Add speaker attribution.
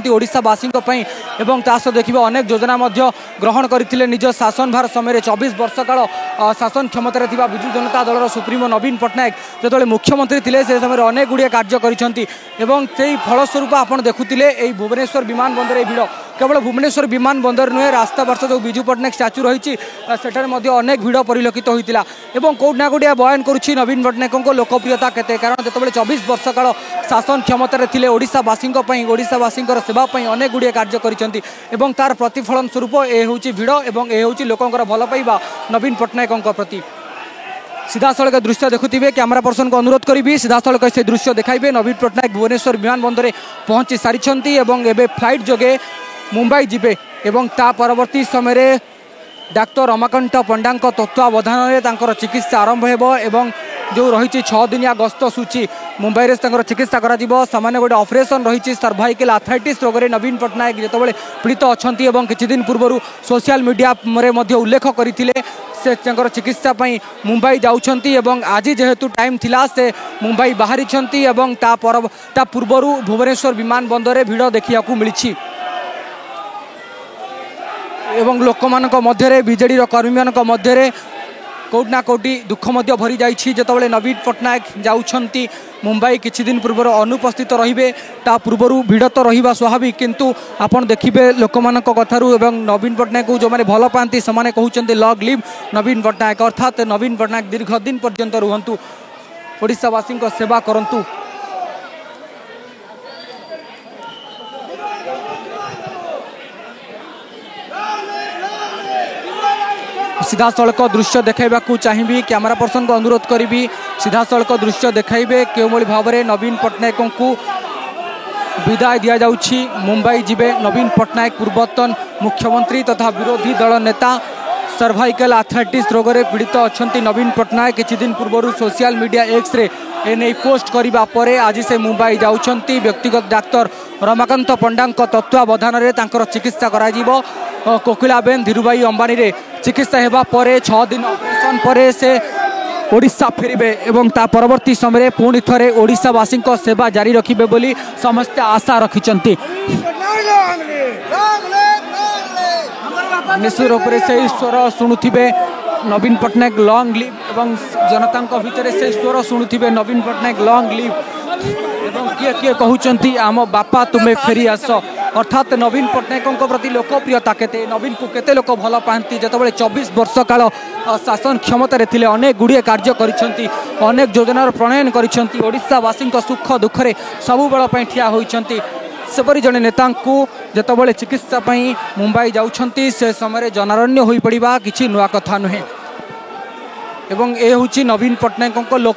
Speaker 1: ओडिशावासी देखिए अनेक योजना ग्रहण करते निज शासन भार समय 24 वर्ष काल शासन क्षमतार विजु जनता दल सुप्रीमो नवीन पट्टनायक जो मुख्यमंत्री थे से समय अनेक गुड़िया कार्य कर फलस्वरूप आप देखुले भुवनेश्वर विमान बंदर भिड़ केवल भुवनेश्वर विमान बंदर नुहे रास्ता वर्ष जो विजु पट्टनायक स्टाच्यू रही अनेक भिड़ परिलक्षित होता है कौटना कौटिया बयान करुच्ची नवीन पट्टनायक लोकप्रियता केते कारण जो 24 वर्ष काल शासन क्षमतार थे ओडिशावासी ओडिशावासी सेवाई अनेक गुड़िया कार्य कर तार प्रतिफलन स्वरूप ए हूँ भिड़ और ए हूँ लोकंर भल पाइबा नवीन पट्टनायक प्रति सीधा सड़क दृश्य देखुवे कैमरा पर्सन को अनुरोध करी सीधा सड़क से दृश्य देखाइबे नवीन पट्टनायक भुवनेश्वर विमान बंदर पहुंची सारी एवं फ्लाइट जोगे मुंबई जीवे एवं ता परवर्ती समय डाक्तर रमाकांत पंडा तत्वावधान में चिकित्सा आरंभ हो जो रही 6 दिनिया गस्त सूची मुंबई में चिकित्सा करा गोटे ऑपरेशन रही सर्वाइकल आर्थराइटिस रोग में नवीन पट्टनायक जो पीड़ित अच्छा किसी दिन पूर्व सोशल मीडिया उल्लेख करते से चिकित्सा मुंबई जाउछंती आज जेहेतु टाइम थिला से मुंबई बाहरी ता पूर्व भुवनेश्वर विमान बंदर भिड़ देखा मिली एवं लोक मध्य बीजेडी कर्मी मध्य कौटना कौटी दुख भरी जाइए जो नवीन पट्टनायक जाउछंती मुंबई किछि दिन पूर्व अनुपस्थित रहिबे ता पूर्व भिड़ तो रहिबा स्वाभाविक किंतु आपन देखिबे लोक कथारू एवं नवीन पट्टनायक जो मैंने भल पाती से कहते लॉन्ग लिव नवीन पट्टनायक अर्थात नवीन पट्टनायक दीर्घ दिन पर्यंत रुहंतु ओडिशावासी सेवा करंतु। सीधा सड़क दृश्य देखा चाहिए कैमरा पर्सन को अनुरोध करी सीधा सड़क दृश्य देखाइबे क्यों भाव में नवीन पट्टनायक को विदाय दि जाउछि मुंबई जीवे नवीन पट्टनायक पूर्वतन मुख्यमंत्री तथा विरोधी दल नेता सर्वाइकल आर्थराइटिस रोग में पीड़ित अच्छा नवीन पट्टनायक किछि दिन पूर्व सोशल मीडिया एक्स रे एने पोस्ट करबा परे आज से मुंबई जाउछंती व्यक्तिगत डाक्तर रमाकांत पंडा तत्वावधान में चिकित्सा करा जीवो कोकिलाबेन धीरुभाई अंबानी रे चिकित्सा हेबा परे 6 दिन ऑपरेशन परे से ओडिशा फेरिबे एवं ता परवर्ती समय पुणी थरे ओडिशावासी सेवा जारी रखिबे बोली समस्त आशा रखिचंती। निश्चित रूप से स्वर शुणुथिबे नवीन पट्टनायक लॉन्ग लिव एवं जनता भितर से स्वर शुणुथिबे नवीन पट्टनायक लॉन्ग लिव एवं किए किए कहउचंती आम बापा तुम्हें फेरी आस अर्थात नवीन पट्टनायक प्रति लोकप्रियता केते नवीन को केते लोक भल पाती जो 24 वर्ष काल शासन क्षमतार थे अनेक गुड़िए कार्य करिसेंती अनेक योजनार प्रणयन करिसेंती ओडिशावासी सुख दुखरे सबु बेल ठिया होइछंती सेपरी जड़े नेता जो चिकित्सा मुंबई जाउछंती से समय जनारण्य हो पड़ा किसी नुआ कथा नुहे एवं ए हूँ नवीन पट्टनायक लोक